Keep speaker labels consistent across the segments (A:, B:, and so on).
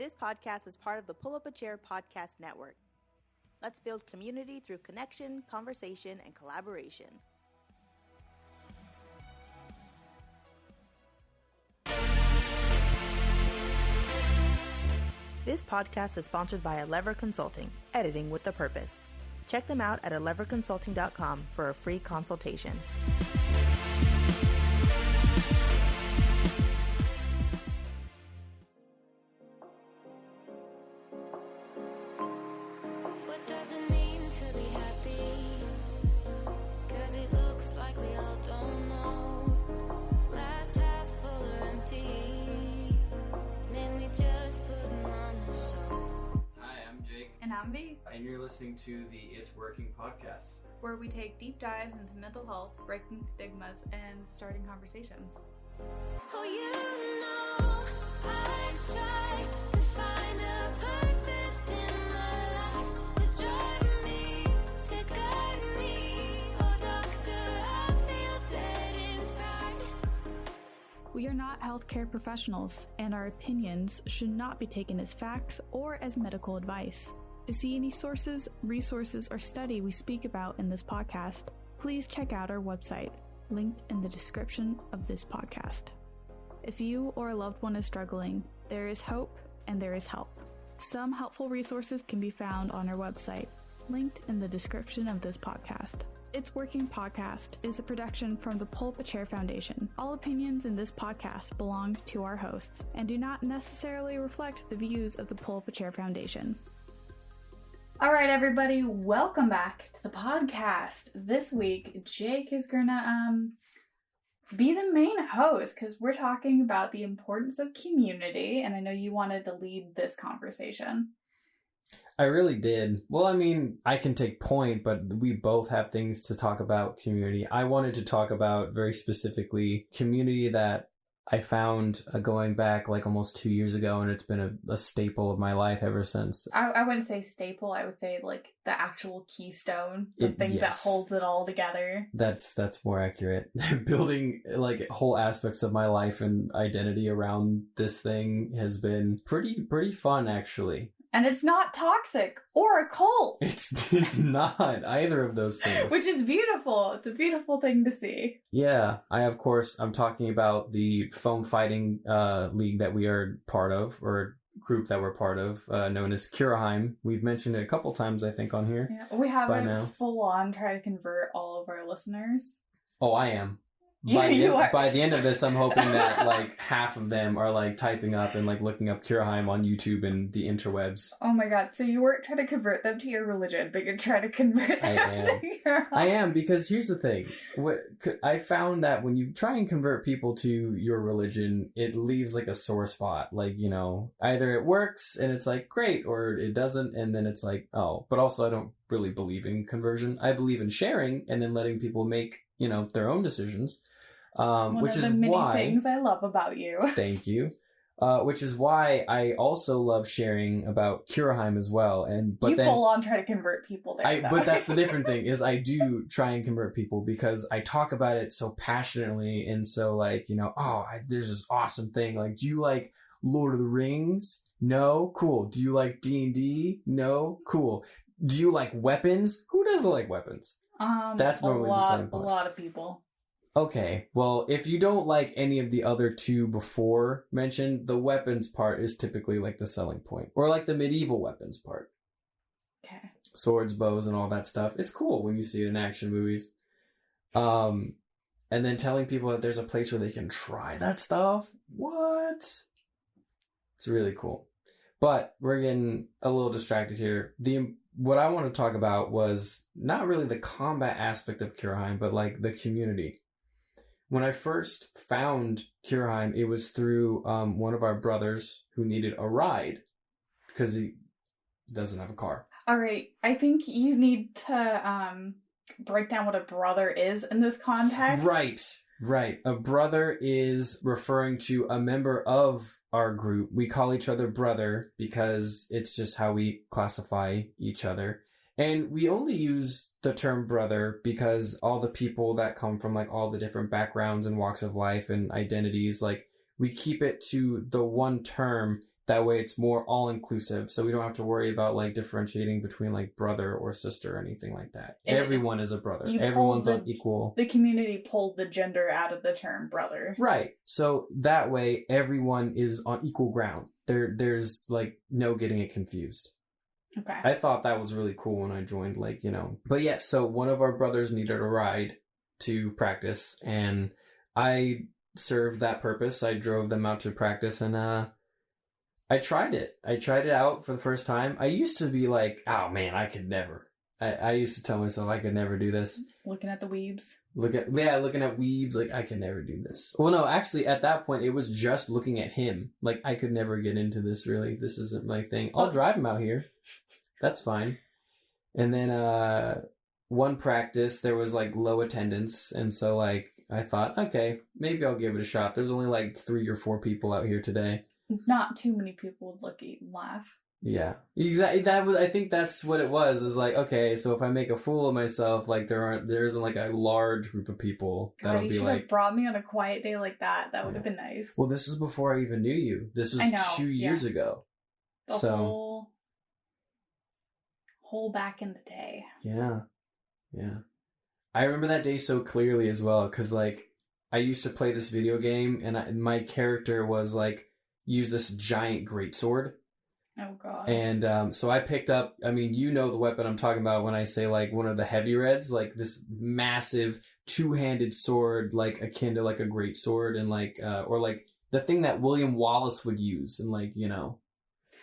A: This podcast is part of the Pull Up a Chair podcast network. Let's build community through connection, conversation, and collaboration. This podcast is sponsored by Lever Consulting, editing with a purpose. Check them out at leverconsulting.com for a free consultation.
B: What does it mean to be happy? 'Cause it looks like we all don't know. Glass half full or empty. Man, we just putting on a show.
C: Hi, I'm Jake,
D: And I'm V,
C: and you're listening to the It's Working podcast.
D: where we take deep dives into mental health, breaking stigmas, and starting conversations.
B: Oh, you know, I try to find a purpose in my life to drive me, to guide me. Oh, doctor, I feel dead inside.
D: We are not healthcare professionals, and our opinions should not be taken as facts or as medical advice. To see any sources, resources, or study we speak about in this podcast, please check out our website, linked in the description of this podcast. If you or a loved one is struggling, there is hope and there is help. Some helpful resources can be found on our website, linked in the description of this podcast. It's Working Podcast is a production from the Pull Up a Chair Foundation. All opinions in this podcast belong to our hosts and do not necessarily reflect the views of the Pull Up a Chair Foundation. All right, everybody, welcome back to the podcast. This week, Jake is gonna be the main host because we're talking about the importance of community, and I know you wanted to lead this conversation.
C: I really did. Well, I mean, I can take point, but we both have things to talk about community. I wanted to talk about very specifically community that I found going back like almost 2 years ago, and it's been a staple of my life ever since.
D: I wouldn't say staple, I would say like the actual keystone, the thing that
C: yes.
D: holds it all together.
C: That's more accurate. Building like whole aspects of my life and identity around this thing has been pretty fun, actually.
D: And it's not toxic or a cult.
C: It's not either of those things.
D: Which is beautiful. It's a beautiful thing to see.
C: Yeah, I'm talking about the foam fighting league that we are part of, or group that we're part of, known as Kuraheim. We've mentioned it a couple times, I think, on here.
D: Yeah, we haven't
C: now.
D: full on tried to convert all of our listeners.
C: Oh, I am.
D: Yeah, you are.
C: By the end of this, I'm hoping that like half of them are like typing up and like looking up Kuraheim on YouTube and the interwebs.
D: Oh my god, so you weren't trying to convert them to your religion, but you're trying to convert them to your
C: I am, because here's the thing. I found that when you try and convert people to your religion, it leaves like a sore spot. Like, you know, either it works and it's like great, or it doesn't, and then it's like, oh. But also I don't really believe in conversion. I believe in sharing and then letting people make, you know, their own decisions. Which is
D: the many
C: why
D: things I love about you.
C: Thank you. Which is why I also love sharing about Kuraheim as well. But
D: you
C: then
D: full on try to convert people there.
C: but that's the different thing, is I do try and convert people because I talk about it so passionately and so like, you know, there's this awesome thing. Like, do you like Lord of the Rings? No? Cool. Do you like D&D? No? Cool. Do you like weapons? Who doesn't like weapons? That's normally the selling point.
D: A lot of people.
C: Okay, well, if you don't like any of the other two before mentioned, the weapons part is typically like the selling point. Or like the medieval weapons part.
D: Okay.
C: Swords, bows, and all that stuff. It's cool when you see it in action movies. And then telling people that there's a place where they can try that stuff. What? It's really cool. But we're getting a little distracted here. What I want to talk about was not really the combat aspect of Kuraheim, but like the community. When I first found Kuraheim, it was through one of our brothers who needed a ride because he doesn't have a car.
D: All right. I think you need to break down what a brother is in this context.
C: Right. A brother is referring to a member of our group. We call each other brother because it's just how we classify each other. And we only use the term brother because all the people that come from like all the different backgrounds and walks of life and identities, like we keep it to the one term That way it's more all-inclusive, so we don't have to worry about, like, differentiating between, like, brother or sister or anything like that. Everyone is a brother. Everyone's on equal...
D: The community pulled the gender out of the term brother.
C: Right. So that way everyone is on equal ground. There's, like, no getting it confused.
D: Okay.
C: I thought that was really cool when I joined, like, you know. But yeah, so one of our brothers needed a ride to practice, and I served that purpose. I drove them out to practice, and I tried it. I tried it out for the first time. I used to be like, oh man, I could never. I used to tell myself I could never do this.
D: Looking at the weebs.
C: Looking at weebs, like, I can never do this. Well, no, actually, at that point, it was just looking at him. Like, I could never get into this, really. This isn't my thing. I'll drive him out here. That's fine. And then one practice, there was, like, low attendance. And so, like, I thought, okay, maybe I'll give it a shot. There's only, like, 3 or 4 people out here today. Not
D: too many people would look at you and laugh.
C: Yeah, exactly. I think that's what it was. Is like, okay, so if I make a fool of myself, like there isn't like a large group of people that'll be like. You should have
D: brought me on a quiet day like that. That would have been nice.
C: Well, this is before I even knew you. This was 2 years ago.
D: The whole back in the day.
C: Yeah. I remember that day so clearly as well, because like I used to play this video game, and my character was like use this giant greatsword.
D: Oh, God.
C: And so I picked up, I mean, you know the weapon I'm talking about when I say, like, one of the heavy reds, like this massive two-handed sword, like akin to, like, a great sword, and, like, or, like, the thing that William Wallace would use, and, like, you know.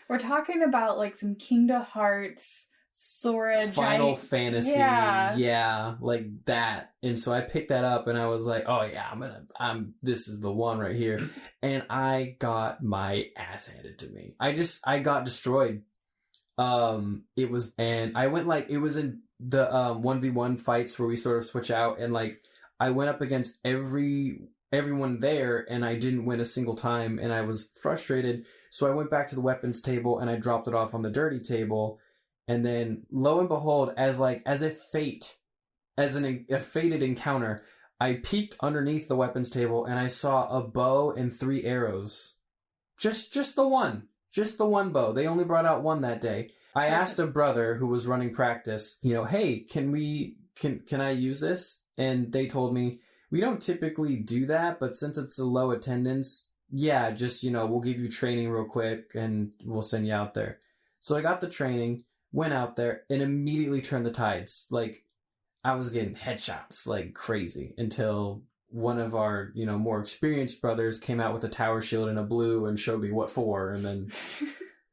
D: We're talking about, like, some Kingdom Hearts, Sora,
C: Final Fantasy, yeah, like that. And so I picked that up, and I was like, oh, yeah, this is the one right here. And I got my ass handed to me. I got destroyed. It was in the 1v1 fights where we sort of switch out, and like I went up against everyone there, and I didn't win a single time, and I was frustrated. So I went back to the weapons table, and I dropped it off on the dirty table. And then, lo and behold, as a fated encounter, I peeked underneath the weapons table and I saw a bow and 3 arrows. Just the one bow. They only brought out one that day. I asked a brother who was running practice, you know, hey, can I use this? And they told me, we don't typically do that, but since it's a low attendance, yeah, just, you know, we'll give you training real quick and we'll send you out there. So I got the training. Went out there and immediately turned the tides. Like, I was getting headshots like crazy until one of our, you know, more experienced brothers came out with a tower shield and a blue and showed me what for, and then,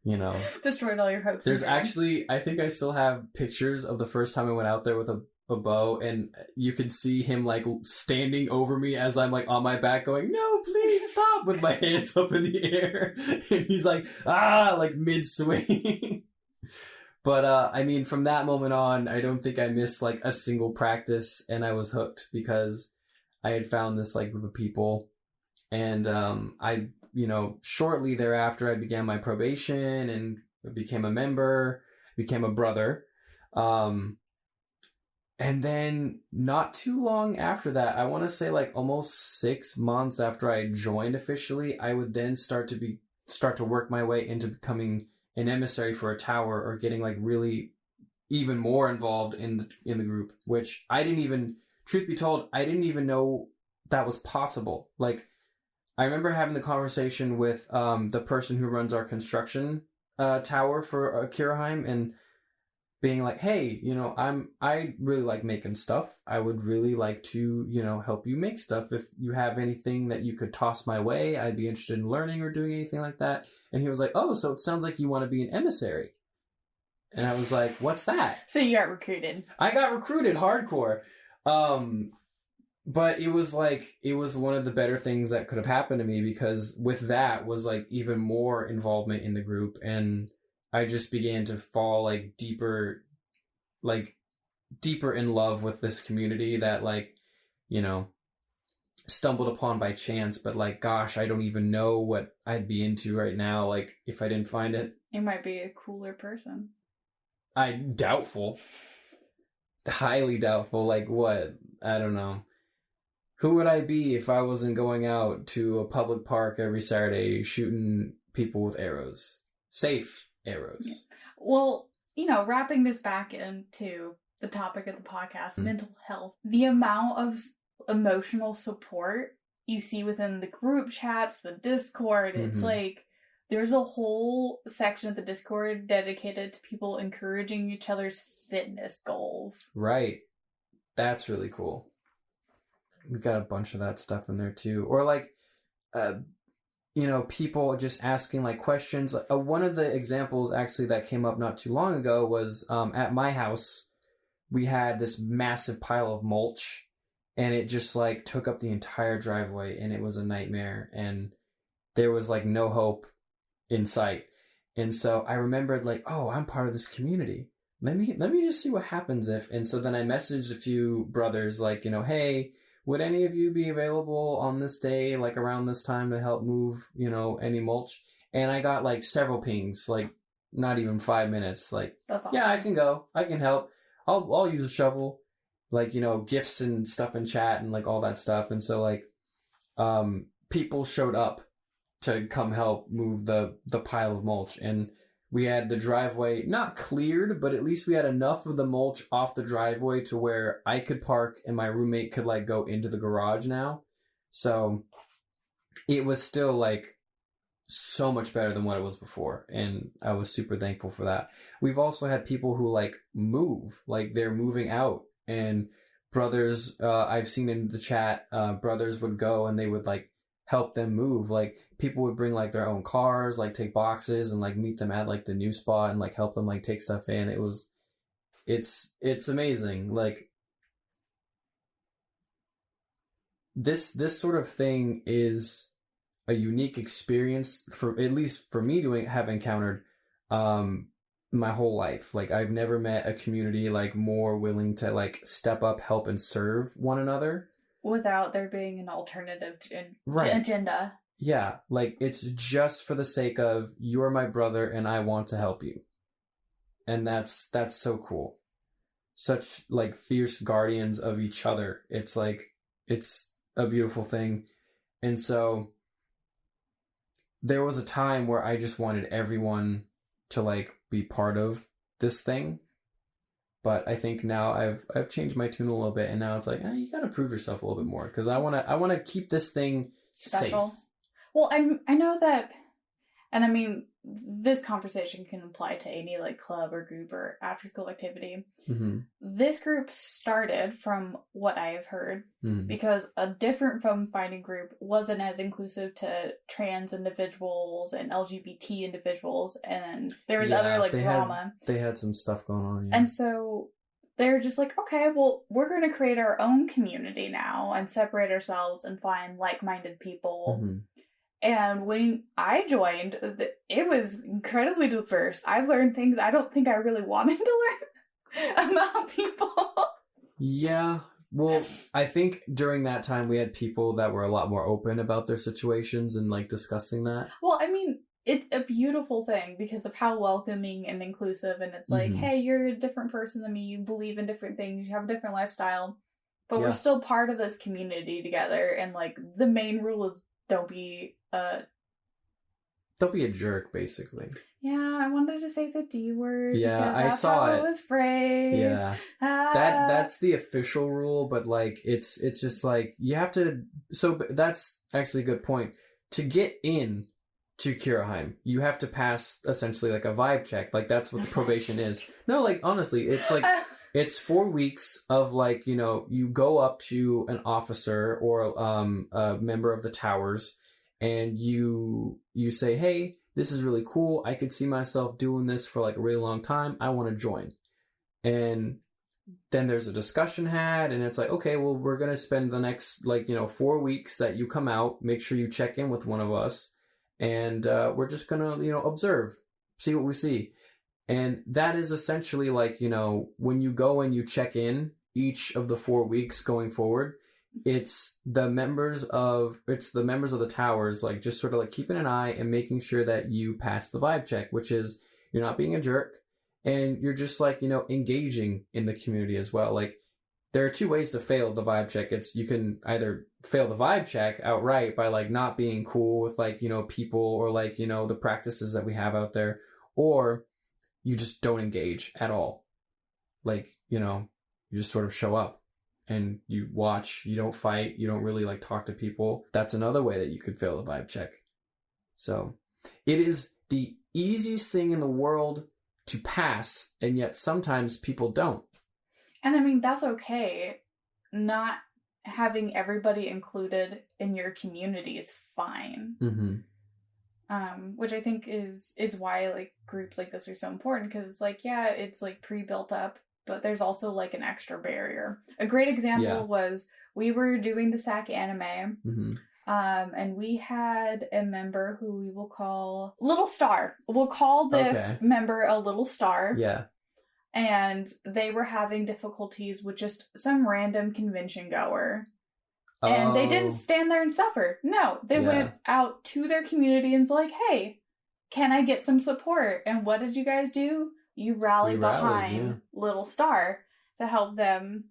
C: you know.
D: Destroyed all your hopes.
C: There's actually, I think I still have pictures of the first time I went out there with a bow, and you could see him like standing over me as I'm like on my back going, no, please stop, with my hands up in the air. And he's like, like mid-swing. But, I mean, from that moment on, I don't think I missed, like, a single practice, and I was hooked because I had found this, like, group of people, and, I, you know, shortly thereafter, I began my probation, and became a member, became a brother, and then not too long after that, I want to say, like, almost 6 months after I joined officially, I would then start to work my way into becoming an emissary for a tower, or getting like really even more involved in the group, which truth be told, I didn't even know that was possible. Like, I remember having the conversation with the person who runs our construction tower for Kiraheim, and being like, hey, you know, I really like making stuff. I would really like to, you know, help you make stuff. If you have anything that you could toss my way, I'd be interested in learning or doing anything like that. And he was like, oh, so it sounds like you want to be an emissary. And I was like, what's that?
D: So you got recruited.
C: I got recruited hardcore. But it was one of the better things that could have happened to me, because with that was like even more involvement in the group, and I just began to fall like deeper in love with this community that, like, you know, stumbled upon by chance, but like, gosh, I don't even know what I'd be into right now, like, if I didn't find it.
D: You might be a cooler person.
C: Doubtful. Highly doubtful. Like, what? I don't know. Who would I be if I wasn't going out to a public park every Saturday shooting people with arrows. Safe arrows.
D: Yeah. Well, you know, wrapping this back into the topic of the podcast, mental health, the amount of emotional support you see within the group chats, the Discord, it's like there's a whole section of the Discord dedicated to people encouraging each other's fitness goals.
C: Right. That's really cool. We got a bunch of that stuff in there too. Or like, you know, people just asking like questions. One of the examples actually that came up not too long ago was at my house, we had this massive pile of mulch and it just like took up the entire driveway and it was a nightmare and there was like no hope in sight. And so I remembered like, oh, I'm part of this community. Let me just see what happens if. And so then I messaged a few brothers like, you know, hey, would any of you be available on this day, like around this time to help move, you know, any mulch? And I got like several pings, like not even 5 minutes. Like,
D: That's awesome.
C: Yeah, I can go. I can help. I'll use a shovel, like, you know, gifts and stuff in chat and like all that stuff. And so like, people showed up to come help move the pile of mulch. And we had the driveway not cleared, but at least we had enough of the mulch off the driveway to where I could park and my roommate could like go into the garage now. So it was still like so much better than what it was before. And I was super thankful for that. We've also had people who like move, like they're moving out, and brothers, I've seen in the chat, brothers would go and they would like help them move. Like people would bring like their own cars, like take boxes and like meet them at like the new spot and like help them like take stuff in. It's amazing. Like this sort of thing is a unique experience for, at least for me, to have encountered my whole life. Like I've never met a community like more willing to like step up, help and serve one another
D: without there being an alternative
C: Right.
D: agenda.
C: Yeah, like it's just for the sake of you're my brother and I want to help you. And that's so cool. Such like fierce guardians of each other. It's like, it's a beautiful thing. And so there was a time where I just wanted everyone to like be part of this thing. But I think now I've changed my tune a little bit, and now it's like, you got to prove yourself a little bit more, because I want to keep this thing
D: Special.
C: safe.
D: Well, I know that, and I mean, this conversation can apply to any like club or group or after school activity.
C: Mm-hmm.
D: This group started, from what I have heard, because a different phone finding group wasn't as inclusive to trans individuals and LGBT individuals, and there was other like drama.
C: They had some stuff going on, yeah.
D: And so they're just like, okay, well, we're going to create our own community now and separate ourselves and find like-minded people.
C: Mm-hmm.
D: And when I joined, it was incredibly diverse. I've learned things I don't think I really wanted to learn about people.
C: Yeah. Well, I think during that time we had people that were a lot more open about their situations and like discussing that.
D: Well, I mean, it's a beautiful thing because of how welcoming and inclusive, and it's like, hey, you're a different person than me, you believe in different things, you have a different lifestyle, but we're still part of this community together, and like the main rule is don't be a jerk,
C: basically.
D: Yeah, I wanted to say the D word.
C: Yeah,
D: I saw it. It was phrased.
C: Yeah, that's the official rule, but like it's just like you have to. So that's actually a good point. To get in to Kiraheim, you have to pass essentially like a vibe check. Like that's what the probation is. No, like honestly, it's like it's 4 weeks of like, you know, you go up to an officer or a member of the towers, and you say, hey, this is really cool. I could see myself doing this for like a really long time. I want to join. And then there's a discussion had, and it's like, okay, well, we're going to spend the next, 4 weeks that you come out, make sure you check in with one of us. And we're just going to, observe, see what we see. And that is essentially like, when you go and you check in each of the 4 weeks going forward, it's the members of the towers, like just sort of like keeping an eye and making sure that you pass the vibe check, which is you're not being a jerk and you're just like, engaging in the community as well. Like there are two ways to fail the vibe check. You can either fail the vibe check outright by like not being cool with like, people or like, the practices that we have out there, or you just don't engage at all. Like, you just sort of show up and you watch, you don't fight, you don't really like talk to people. That's another way that you could fail the vibe check. So it is the easiest thing in the world to pass, and yet sometimes people don't.
D: And I mean, that's okay. Not having everybody included in your community is fine.
C: Mm-hmm.
D: Which I think is why like groups like this are so important, because it's like, yeah, it's like pre-built up, but there's also like an extra barrier. A great example was we were doing the SAC anime,
C: Mm-hmm.
D: And we had a member who we will call Little Star. We'll call this member a Little Star.
C: Yeah.
D: And they were having difficulties with just some random convention goer. And they didn't stand there and suffer. No, they went out to their community and was like, hey, can I get some support? And what did you guys do? You rallied behind Little Star to help them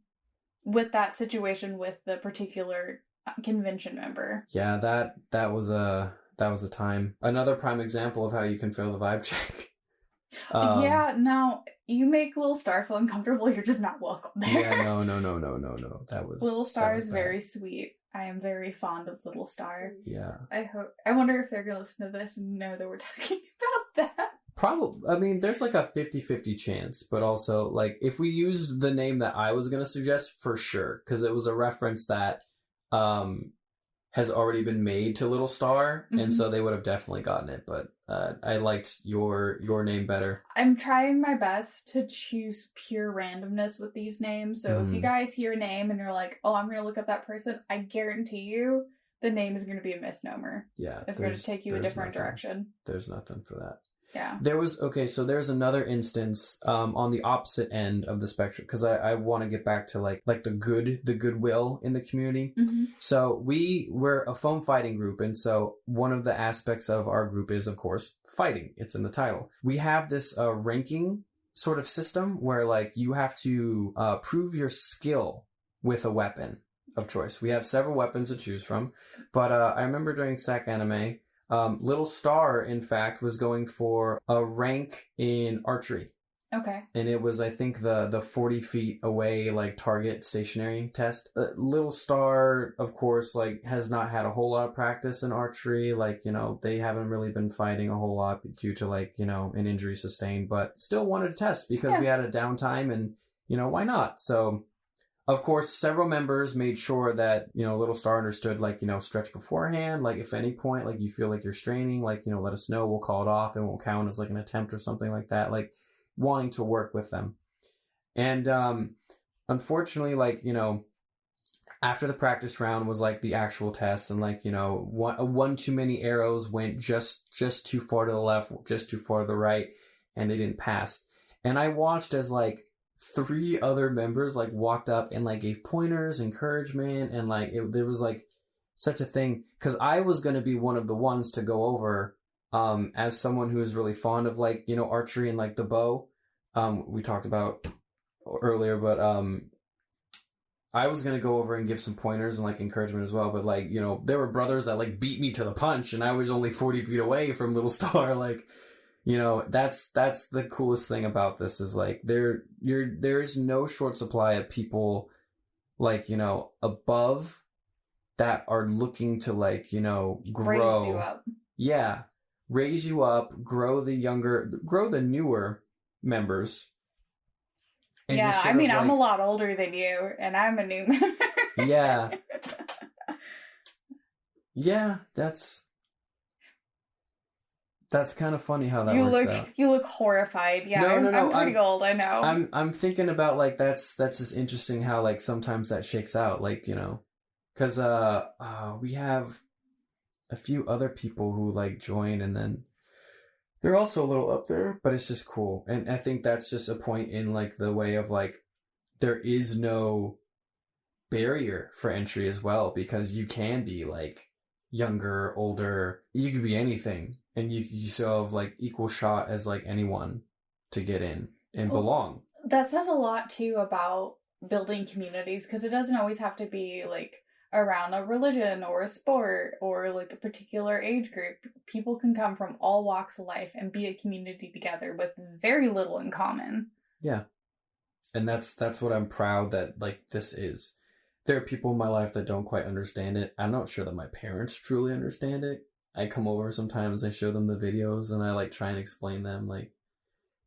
D: with that situation with the particular convention member.
C: Yeah, that was a time. Another prime example of how you can fail the vibe check.
D: Now you make Little Star feel uncomfortable. You're just not welcome there.
C: Yeah, no. That was
D: Little Star is
C: bad.
D: very sweet. I am very fond of Little Star.
C: Yeah.
D: I wonder if they're gonna listen to this and know that we're talking about that.
C: Probably. I mean, there's like a 50-50 chance, but also like if we used the name that I was gonna suggest, for sure, because it was a reference that has already been made to Little Star, and so they would have definitely gotten it. But I liked your name better.
D: I'm trying my best to choose pure randomness with these names. So if you guys hear a name and you're like, oh, I'm going to look up that person, I guarantee you the name is going to be a misnomer.
C: Yeah.
D: It's going to take you a different direction.
C: There's nothing for that.
D: Yeah.
C: So there's another instance on the opposite end of the spectrum, because I want to get back to like the goodwill in the community.
D: Mm-hmm.
C: So we're a foam fighting group, and so one of the aspects of our group is, of course, fighting. It's in the title. We have this ranking sort of system where like you have to prove your skill with a weapon of choice. We have several weapons to choose from, but I remember during SAC anime, Little Star, in fact, was going for a rank in archery.
D: Okay.
C: And it was, I think, the 40 feet away, like, target stationary test. Little Star, of course, like, has not had a whole lot of practice in archery. Like, they haven't really been fighting a whole lot due to, like, an injury sustained, but still wanted to test because we had a downtime and, why not? So, of course, several members made sure that, Little Star understood, like, stretch beforehand. Like, if at any point, like, you feel like you're straining, like, let us know. We'll call it off. It won't count as, like, an attempt or something like that. Like, wanting to work with them. And, unfortunately, like, after the practice round was, like, the actual test. And, like, one too many arrows went just too far to the left, just too far to the right. And they didn't pass. And I watched as, like, 3 other members like walked up and like gave pointers, encouragement, and like there was like such a thing, because I was going to be one of the ones to go over as someone who is really fond of like archery and like the bow we talked about earlier, but I was going to go over and give some pointers and like encouragement as well, but like there were brothers that like beat me to the punch and I was only 40 feet away from Little Star. Like that's the coolest thing about this is like there's no short supply of people like, above that are looking to like, grow.
D: Raise you up.
C: Yeah. Raise you up, grow the newer members.
D: Yeah, I mean, I'm a lot older than you and I'm a new member.
C: Yeah. Yeah, that's kind of funny how that works out.
D: You look horrified. Yeah,
C: no,
D: I'm pretty old, I know.
C: I'm thinking about like that's just interesting how like sometimes that shakes out, like, because we have a few other people who like join and then they're also a little up there, but it's just cool. And I think that's just a point in like the way of like there is no barrier for entry as well, because you can be like younger, older, you could be anything, and you still have like equal shot as like anyone to get in and belong.
D: That says a lot too about building communities, because it doesn't always have to be like around a religion or a sport or like a particular age group. People can come from all walks of life and be a community together with very little in common.
C: Yeah. And that's what I'm proud that like this is. There are people in my life that don't quite understand it. I'm not sure that my parents truly understand it. I come over sometimes, I show them the videos, and I like try and explain them like,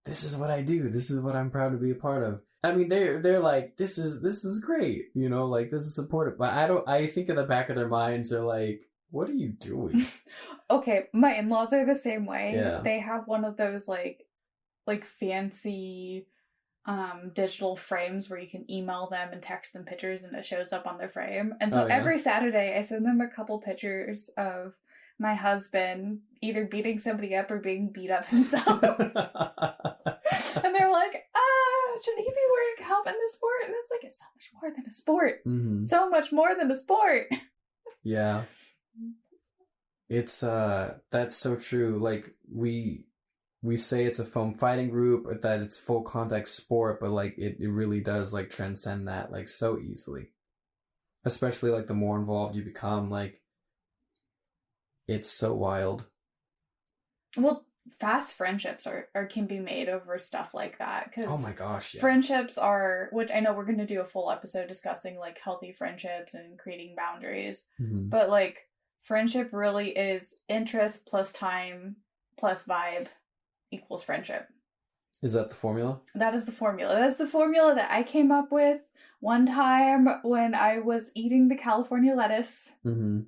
C: this is what I do. This is what I'm proud to be a part of. I mean, they're like, this is great, you know, like this is supportive. But I think in the back of their minds, they're like, what are you doing?
D: Okay, my in-laws are the same way.
C: Yeah.
D: They have one of those like fancy digital frames where you can email them and text them pictures and it shows up on their frame. And so every Saturday I send them a couple pictures of my husband either beating somebody up or being beat up himself. And they're like, should he be wearing a helmet in this sport? And it's like, it's so much more than a sport.
C: Mm-hmm.
D: So much more than a sport.
C: Yeah. It's that's so true. Like we say it's a foam fighting group, that it's full contact sport, but like it really does like transcend that like so easily. Especially like the more involved you become, like it's so wild.
D: Well, fast friendships are can be made over stuff like that. Cause
C: oh my gosh, yeah.
D: Friendships are, which I know we're going to do a full episode discussing like healthy friendships and creating boundaries.
C: Mm-hmm.
D: But like friendship really is interest plus time plus vibe equals friendship.
C: Is that the formula?
D: That is the formula. That's the formula that I came up with one time when I was eating the California lettuce.
C: Mm-hmm.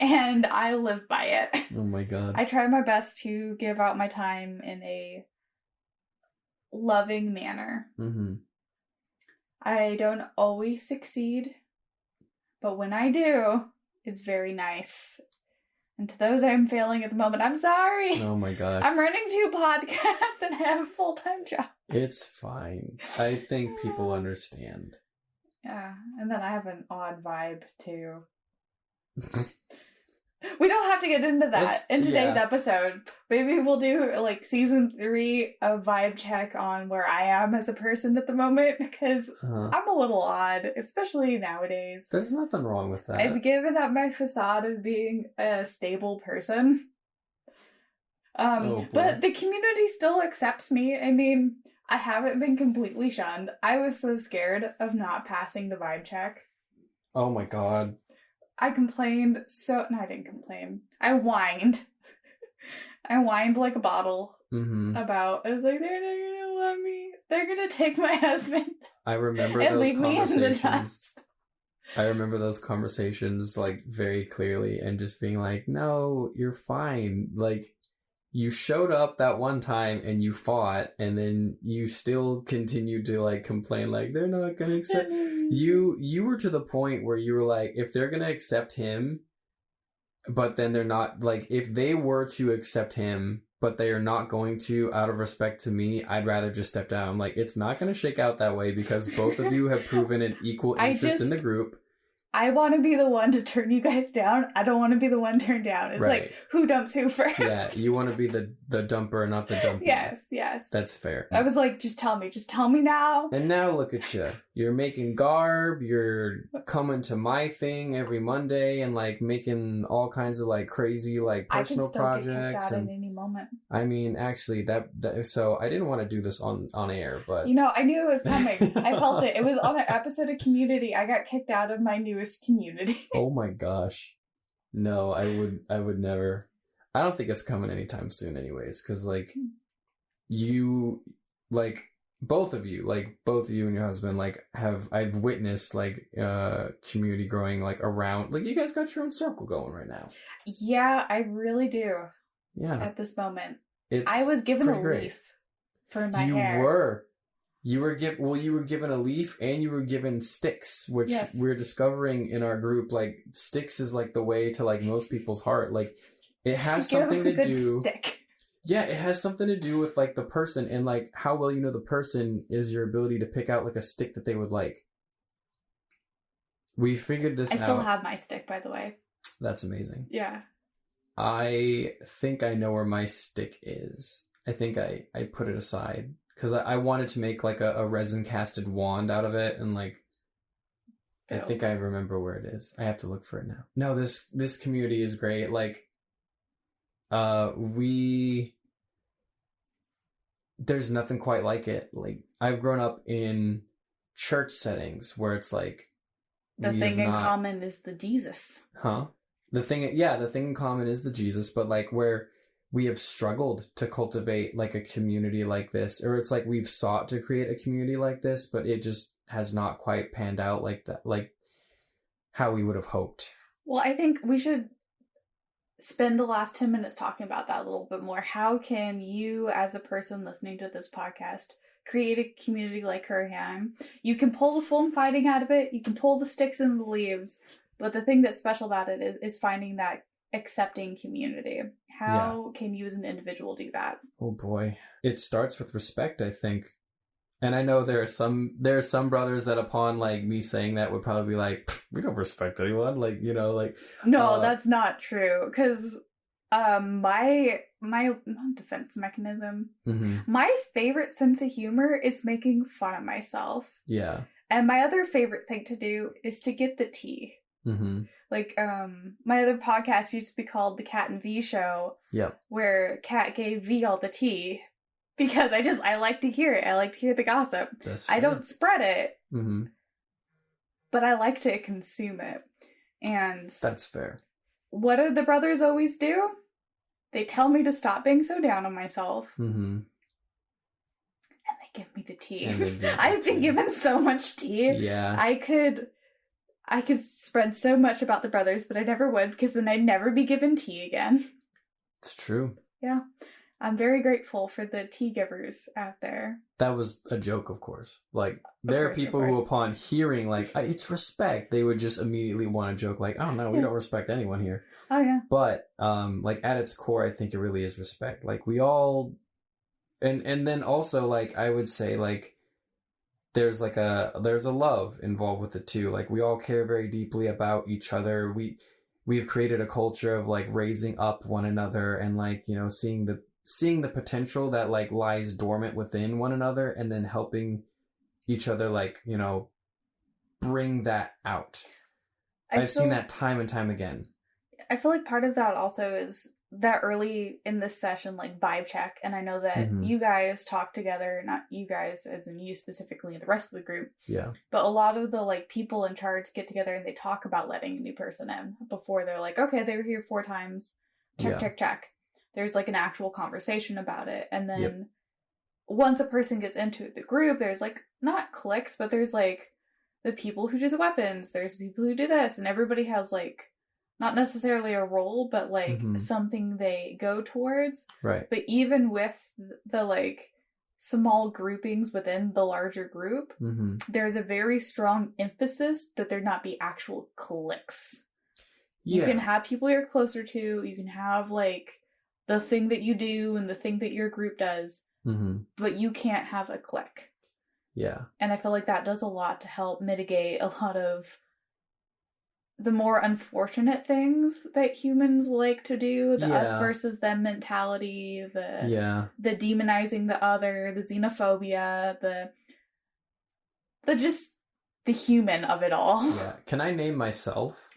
D: And I live by it.
C: Oh my god.
D: I try my best to give out my time in a loving manner.
C: Mm-hmm.
D: I don't always succeed, but when I do, it's very nice. And to those I'm failing at the moment, I'm sorry.
C: Oh my gosh.
D: I'm running 2 podcasts and I have a full-time job.
C: It's fine. I think people understand.
D: Yeah, and then I have an odd vibe too. We don't have to get into that in today's episode. Maybe we'll do like season 3 a vibe check on where I am as a person at the moment, because I'm a little odd, especially nowadays.
C: There's nothing wrong with that.
D: I've given up my facade of being a stable person. But the community still accepts me. I mean, I haven't been completely shunned. I was so scared of not passing the vibe check.
C: Oh my god.
D: I complained no, I didn't complain. I whined. I whined like a bottle about, I was like, they're not gonna want me. They're gonna take my husband.
C: I remember
D: and
C: those
D: leave me in the
C: conversations.
D: dust.
C: I remember those conversations like very clearly and just being like, no, you're fine. Like, you showed up that one time and you fought, and then you still continued to like complain like they're not gonna accept you were to the point where you were like, if they're gonna accept him but then they're not, like, if they were to accept him but they are not going to out of respect to me, I'd rather just step down. Like, it's not gonna shake out that way because both of you have proven an equal interest in the group.
D: I want to be the one to turn you guys down. I don't want to be the one turned down. It's
C: right.
D: Like, who dumps who first?
C: Yeah, you want to be the dumper, not the dumpy.
D: Yes.
C: That's fair.
D: I was like, just tell me now.
C: And now look at you. You're making garb, you're coming to my thing every Monday and like making all kinds of like crazy like personal projects. I can still get kicked out
D: at any moment.
C: I mean, actually that so I didn't want to do this on air, but
D: you know, I knew it was coming. I felt it. It was on an episode of Community. I got kicked out of my newest community.
C: Oh my gosh. No, I would never. I don't think it's coming anytime soon anyways, because like you, like both of you and your husband, like I've witnessed like community growing like around, like you guys got your own circle going right now.
D: Yeah, I really do.
C: Yeah.
D: At this moment.
C: It's
D: I was given a
C: great.
D: leaf for my hair.
C: You were given a leaf and you were given sticks, which
D: yes.
C: we're discovering in our group. Like, sticks is like the way to like most people's heart. Like, it has something to do.
D: Stick.
C: Yeah, it has something to do with like the person, and like how well you know the person is your ability to pick out like a stick that they would like. We figured this out.
D: I still have my stick, by the way.
C: That's amazing.
D: Yeah.
C: I think I know where my stick is. I think I put it aside because I wanted to make like a resin casted wand out of it, and like I think I remember where it is. I have to look for it now. No, this community is great. Like there's nothing quite like it. Like I've grown up in church settings where it's like
D: the thing in common is the Jesus.
C: The thing in common is the Jesus, but like where we have struggled to cultivate like a community like this, or it's like we've sought to create a community like this, but it just has not quite panned out like that, like how we would have hoped.
D: Well, I think we should spend the last 10 minutes talking about that a little bit more. How can you, as a person listening to this podcast, create a community like Kurheim? You can pull the foam fighting out of it, you can pull the sticks and the leaves, but the thing that's special about it is finding that accepting community. How can you as an individual do that?
C: Oh boy. It starts with respect, I think. And I know there are some brothers that upon like me saying that would probably be like, we don't respect anyone. Like, you know, like.
D: No, that's not true. Because my defense mechanism, my favorite sense of humor is making fun of myself.
C: Yeah.
D: And my other favorite thing to do is to get the tea. Like, my other podcast used to be called The Cat and V Show. Yep. Where Cat gave V all the tea. Because I like to hear it. I like to hear the gossip. I don't spread it. But I like to consume it. And
C: that's fair.
D: What do the brothers always do? They tell me to stop being so down on myself. And they give me the tea. I've been given so much tea.
C: Yeah.
D: I could spread so much about the brothers, but I never would, because then I'd never be given tea again.
C: It's true.
D: Yeah. I'm very grateful for the tea givers out there.
C: That was a joke, of course. Like, there are people who, upon hearing, like, it's respect, they would just immediately want to joke, like, oh, no, we don't respect anyone here.
D: Oh, yeah.
C: But, like, at its core, I think it really is respect. Like, we all... And then also, like, I would say, like, there's a love involved with it, too. Like, we all care very deeply about each other. We've created a culture of, like, raising up one another and, like, you know, seeing the potential that like lies dormant within one another, and then helping each other, like, you know, bring that out. I've seen that time and time again. I
D: feel like part of that also is that early in this session, like, vibe check. And I know that you guys talk together, not you guys as in you specifically, and the rest of the group.
C: Yeah.
D: But a lot of the like people in charge get together and they talk about letting a new person in before they're like, okay, they were here 4 times. Check. There's like an actual conversation about it. And then once a person gets into the group, there's like not cliques, but there's like the people who do the weapons, there's people who do this, and everybody has like not necessarily a role, but like something they go towards.
C: Right.
D: But even with the like small groupings within the larger group, there's a very strong emphasis that there not be actual cliques. You can have people you're closer to, you can have like the thing that you do and the thing that your group does, but you can't have a clique.
C: Yeah.
D: And I feel like that does a lot to help mitigate a lot of the more unfortunate things that humans like to do, the us versus them mentality, the demonizing the other, the xenophobia, the just the human of it all.
C: Yeah. Can I name myself?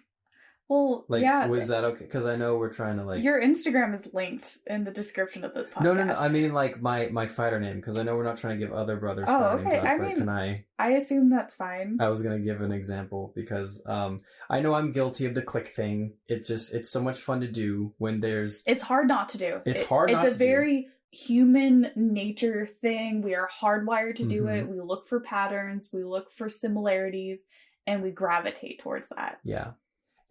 D: Well,
C: like,
D: yeah.
C: Was that okay? Because I know we're trying to, like...
D: Your Instagram is linked in the description of this podcast.
C: No. I mean, like, my fighter name, because I know we're not trying to give other brothers fighter names out, but can I...
D: I assume that's fine.
C: I was going to give an example, because I know I'm guilty of the click thing. It's so much fun to do when there's...
D: It's hard not to do.
C: It's a
D: very human nature thing. We are hardwired to do it. We look for patterns, we look for similarities, and we gravitate towards that.
C: Yeah.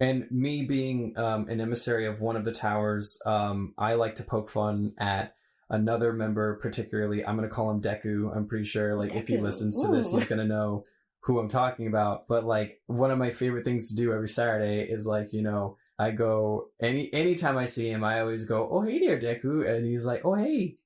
C: And me being an emissary of one of the towers, I like to poke fun at another member, particularly. I'm going to call him Deku. I'm pretty sure, like, if he listens to this, he's going to know who I'm talking about. But, like, one of my favorite things to do every Saturday is, like, you know, I go, anytime I see him, I always go, oh, hey there, Deku. And he's like, oh, hey.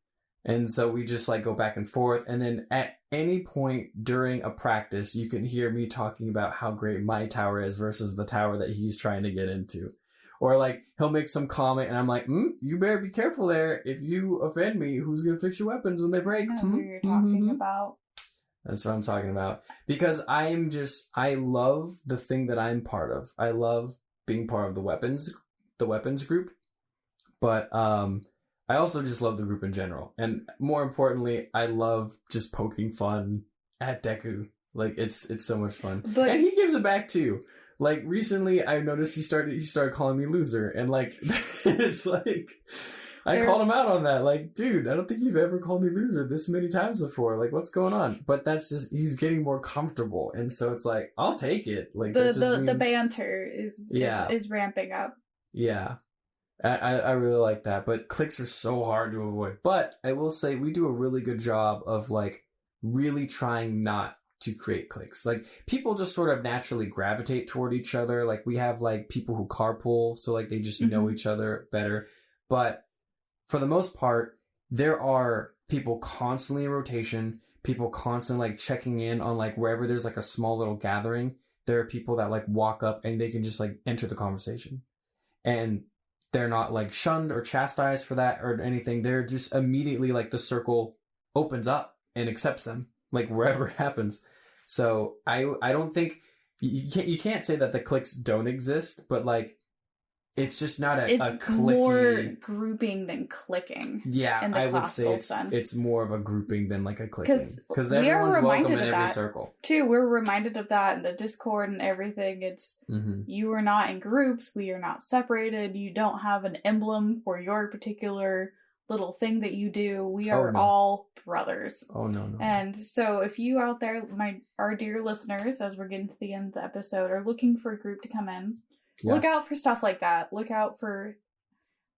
C: And so we just, like, go back and forth. And then at any point during a practice, you can hear me talking about how great my tower is versus the tower that he's trying to get into. Or like he'll make some comment and I'm like, you better be careful there. If you offend me, who's going to fix your weapons when they break?
D: I know who you're talking about.
C: That's what I'm talking about. Because I love the thing that I'm part of. I love being part of the weapons group. But I also just love the group in general. And more importantly, I love just poking fun at Deku. Like it's so much fun. And he gives it back too. Like recently I noticed he started calling me loser, and like it's like I called him out on that. Like, dude, I don't think you've ever called me loser this many times before. Like, what's going on? But that's just he's getting more comfortable, and so it's like I'll take it. Like
D: the banter is ramping up.
C: Yeah. I really like that, but cliques are so hard to avoid. But I will say we do a really good job of like really trying not to create cliques. Like people just sort of naturally gravitate toward each other. Like we have like people who carpool, so like they just know each other better. But for the most part, there are people constantly in rotation, people constantly like checking in on like wherever there's like a small little gathering. There are people that like walk up and they can just like enter the conversation. And they're not like shunned or chastised for that or anything. They're just immediately like the circle opens up and accepts them, like wherever it happens. So I don't think you can't say that the cliques don't exist, but like it's just not a clicky.
D: It's more grouping than clicking.
C: Yeah,
D: in the
C: I would say it's more of a grouping than like a clicking, because everyone's welcome in every circle.
D: Too, we're reminded of that in the Discord and everything. It's you are not in groups. We are not separated. You don't have an emblem for your particular little thing that you do. We are all brothers.
C: Oh no.
D: And so if you out there, our dear listeners, as we're getting to the end of the episode, are looking for a group to come in, look out for stuff like that. Look out for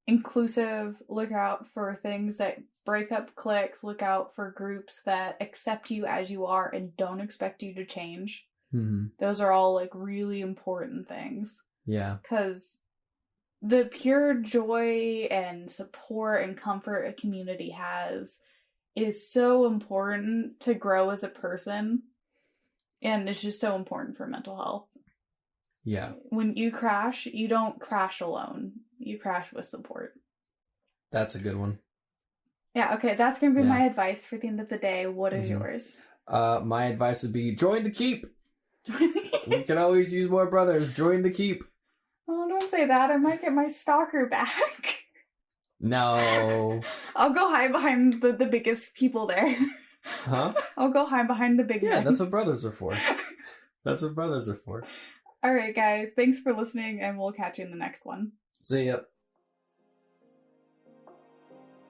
D: inclusive, look out for things that break up cliques, look out for groups that accept you as you are and don't expect you to change. Those are all like really important things.
C: Yeah.
D: Because the pure joy and support and comfort a community has is so important to grow as a person. And it's just so important for mental health.
C: Yeah.
D: When you crash, you don't crash alone. You crash with support.
C: That's a good one.
D: Yeah, okay, that's going to be my advice for the end of the day. What is yours?
C: My advice would be join the keep. We can always use more brothers. Join the keep.
D: Oh, don't say that. I might get my stalker back.
C: No.
D: I'll go hide behind the biggest people there.
C: Huh?
D: I'll go hide behind the big men.
C: That's what brothers are for. That's what brothers are for.
D: All right, guys. Thanks for listening, and we'll catch you in the next one.
C: See ya.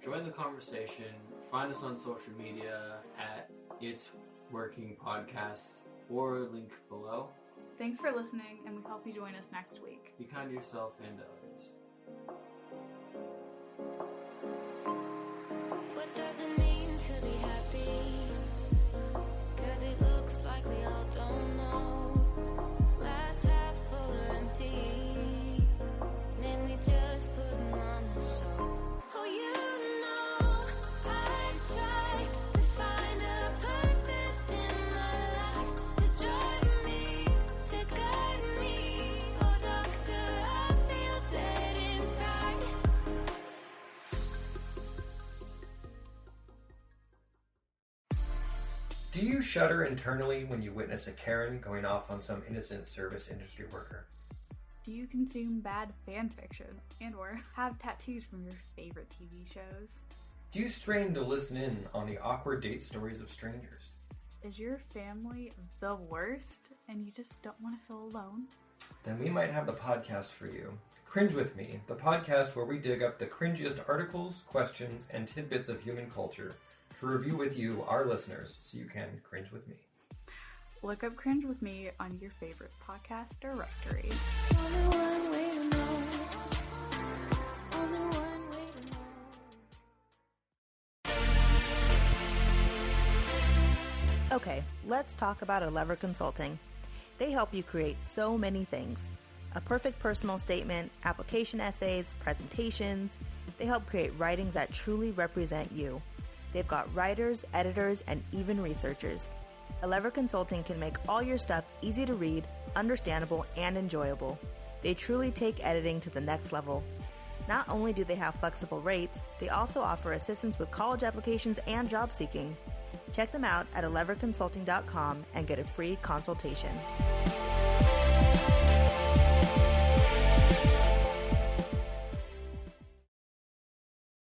C: Join the conversation. Find us on social media at It's Working Podcast or link below.
D: Thanks for listening, and we hope you join us next week.
C: Be kind to yourself and to others.
B: What does it mean to be happy? 'Cause it looks like we all don't know. Glass half full or empty. Man, we just putting on a show. Oh, you know, I try to find a purpose in my life to drive me, to guide me. Oh, doctor, I feel dead inside.
E: Do you shudder internally when you witness a Karen going off on some innocent service industry worker?
D: Do you consume bad fan fiction and/or have tattoos from your favorite TV shows?
E: Do you strain to listen in on the awkward date stories of strangers?
D: Is your family the worst and you just don't want to feel alone?
E: Then we might have the podcast for you. Cringe With Me, the podcast where we dig up the cringiest articles, questions, and tidbits of human culture to review with you, our listeners, so you can cringe with me.
D: Look up Cringe With Me on your favorite podcast directory.
B: Only one way to know. Only one way to know.
A: Okay, let's talk about Lever Consulting. They help you create so many things. A perfect personal statement, application essays, presentations. They help create writings that truly represent you. They've got writers, editors, and even researchers. Lever Consulting can make all your stuff easy to read, understandable, and enjoyable. They truly take editing to the next level. Not only do they have flexible rates, they also offer assistance with college applications and job seeking. Check them out at 11consulting.com and get a free consultation.